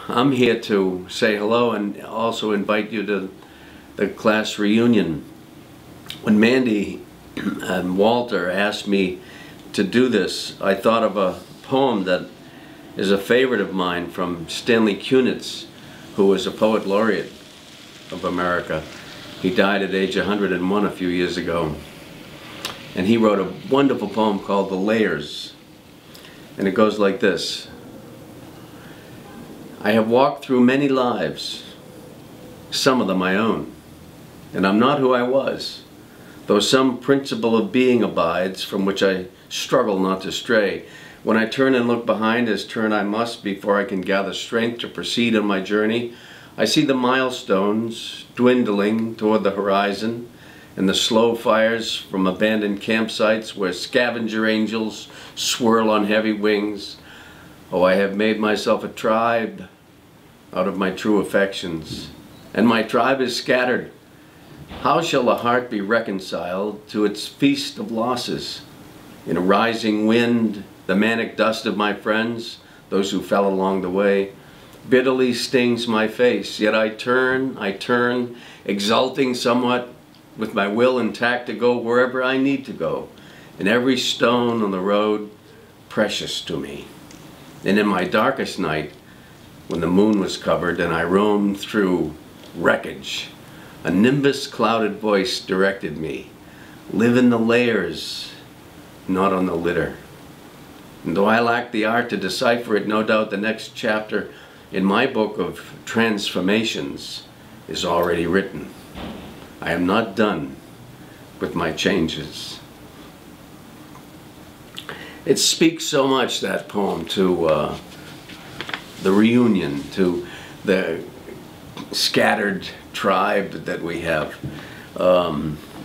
I'm here to say hello and also invite you to the class reunion. When Mandy and Walter asked me to do this, I thought of a poem that is a favorite of mine from Stanley Kunitz, who was a poet laureate of America. He died at age 101 a few years ago. And he wrote a wonderful poem called The Layers. And it goes like this. I have walked through many lives, some of them my own, and I'm not who I was, though some principle of being abides from which I struggle not to stray. When I turn and look behind, as turn I must before I can gather strength to proceed on my journey, I see the milestones dwindling toward the horizon and the slow fires from abandoned campsites where scavenger angels swirl on heavy wings. Oh, I have made myself a tribe out of my true affections, and my tribe is scattered. How shall the heart be reconciled to its feast of losses? In a rising wind, the manic dust of my friends, those who fell along the way, bitterly stings my face, yet I turn, exulting somewhat, with my will intact to go wherever I need to go, and every stone on the road precious to me. And in my darkest night, when the moon was covered and I roamed through wreckage, a nimbus clouded voice directed me, live in the layers, not on the litter. And though I lack the art to decipher it, no doubt the next chapter in my book of transformations is already written. I am not done with my changes. It speaks so much, that poem, to the reunion, to the scattered tribe that we have.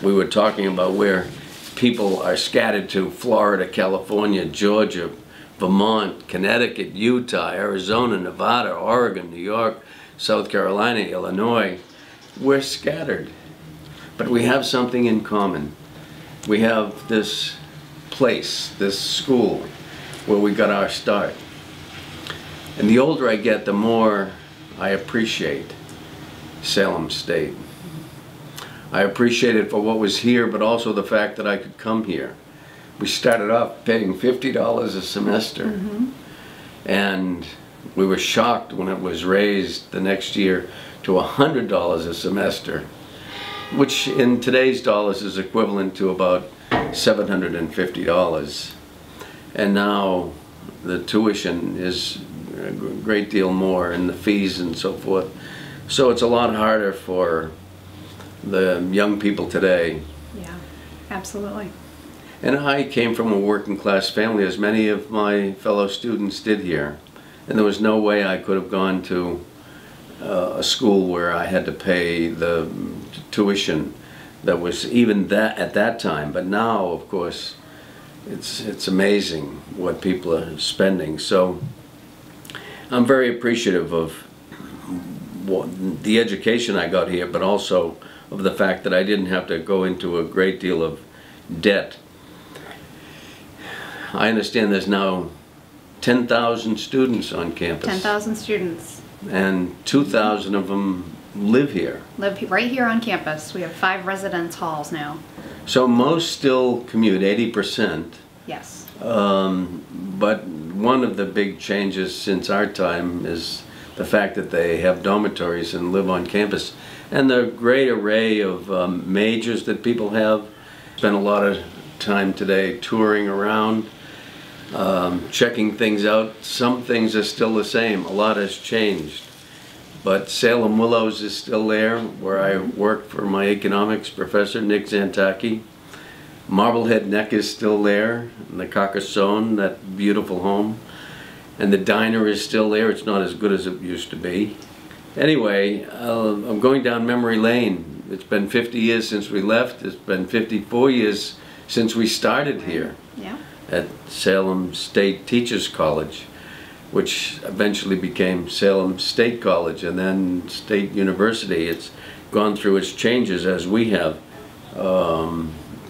We were talking about where people are scattered to: Florida, California, Georgia, Vermont, Connecticut, Utah, Arizona, Nevada, Oregon, New York, South Carolina, Illinois. We're scattered, but we have something in common. We have this place, this school, where we got our start. And the older I get, the more I appreciate Salem State. I appreciate it for what was here, but also the fact that I could come here. We started off paying $50 a semester, and we were shocked when it was raised the next year to $100 a semester, which in today's dollars is equivalent to about $750. And now the tuition is a great deal more, and the fees and so forth. So it's a lot harder for the young people today. Yeah, absolutely. And I came from a working class family, as many of my fellow students did here. And there was no way I could have gone to a school where I had to pay the tuition that was even that at that time. But now, of course, it's amazing what people are spending. So I'm very appreciative of the education I got here, but also of the fact that I didn't have to go into a great deal of debt. I understand there's now 10,000 students on campus. 10,000 students. And 2,000 of them live here. Live right here on campus. We have 5 residence halls now. So most still commute, 80%. Yes. But one of the big changes since our time is the fact that they have dormitories and live on campus. And the great array of majors that people have. Spent a lot of time today touring around, checking things out. Some things are still the same. A lot has changed. But Salem Willows is still there, where I work for my economics professor, Nick Zantaki. Marblehead Neck is still there, and the Carcassonne, that beautiful home. And the diner is still there. It's not as good as it used to be. Anyway, I'm going down memory lane. It's been 50 years since we left. It's been 54 years since we started here at Salem State Teachers College, which eventually became Salem State College and then State University. It's gone through its changes, as we have,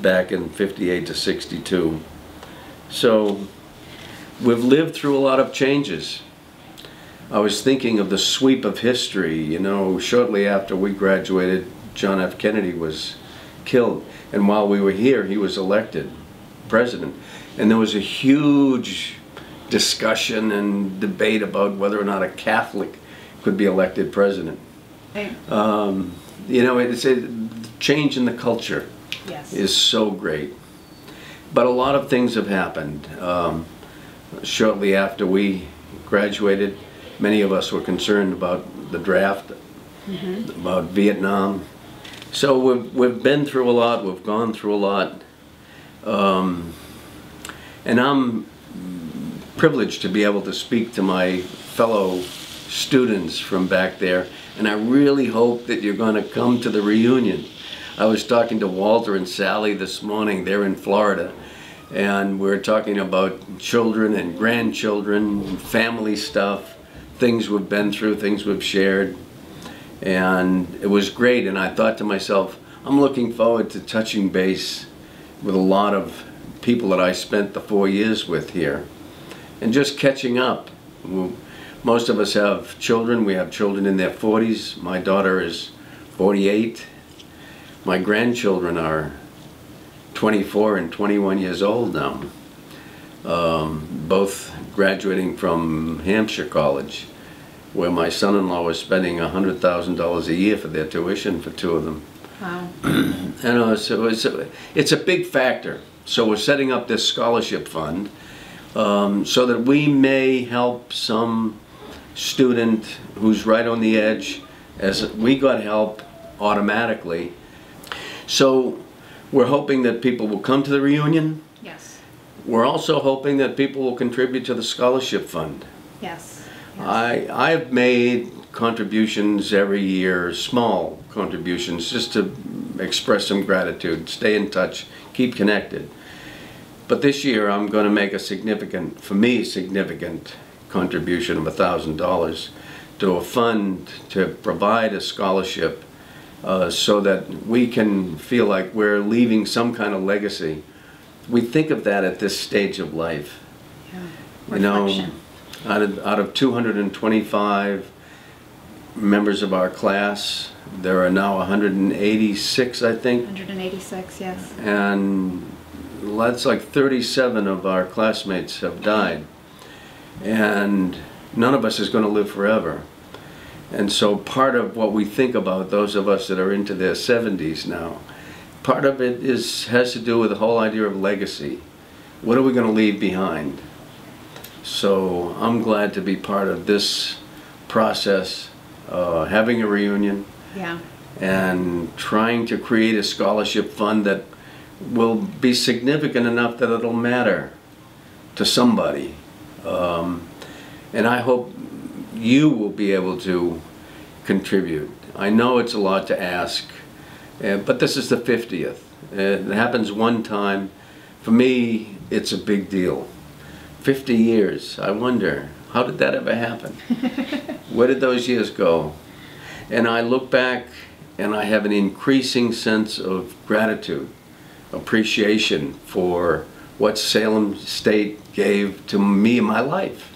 back in 58 to 62. So we've lived through a lot of changes. I was thinking of the sweep of history. You know, shortly after we graduated, John F. Kennedy was killed. And while we were here, he was elected president. And there was a huge discussion and debate about whether or not a Catholic could be elected president. Hey. You know, it's a change in the culture. Yes. Is so great. But a lot of things have happened. Shortly after we graduated, many of us were concerned about the draft, about Vietnam. So we've been through a lot, we've gone through a lot. And I'm privileged to be able to speak to my fellow students from back there. And I really hope that you're going to come to the reunion. I was talking to Walter and Sally this morning. They're in Florida. And we're talking about children and grandchildren, family stuff, things we've been through, things we've shared. And it was great. And I thought to myself, I'm looking forward to touching base with a lot of people that I spent the 4 years with here. And just catching up. Most of us have children. We have children in their 40s. My daughter is 48. My grandchildren are 24 and 21 years old now, both graduating from Hampshire College, where my son-in-law was spending $100,000 a year for their tuition for two of them. Wow. So it's a big factor. So we're setting up this scholarship fund so that we may help some student who's right on the edge, as we got help automatically. So we're hoping that people will come to the reunion. Yes. We're also hoping that people will contribute to the scholarship fund. Yes. I've made contributions every year, small contributions, just to express some gratitude, stay in touch, keep connected. But this year I'm going to make a significant, for me, significant contribution of $1,000 to a fund to provide a scholarship so that we can feel like we're leaving some kind of legacy. We think of that at this stage of life. Yeah. You know, Reflection. out of 225 members of our class, there are now 186, I think. 186, yes. And that's like 37 of our classmates have died. And none of us is going to live forever. And so part of what we think about, those of us that are into their 70s now, part of it has to do with the whole idea of legacy. What are we going to leave behind? So I'm glad to be part of this process, having a reunion, Yeah. and trying to create a scholarship fund that will be significant enough that it'll matter to somebody. And I hope you will be able to contribute. I know it's a lot to ask, but this is the 50th. It happens one time. For me, it's a big deal. 50 years. I wonder, how did that ever happen? Where did those years go? And I look back and I have an increasing sense of gratitude, appreciation for what Salem State gave to me in my life.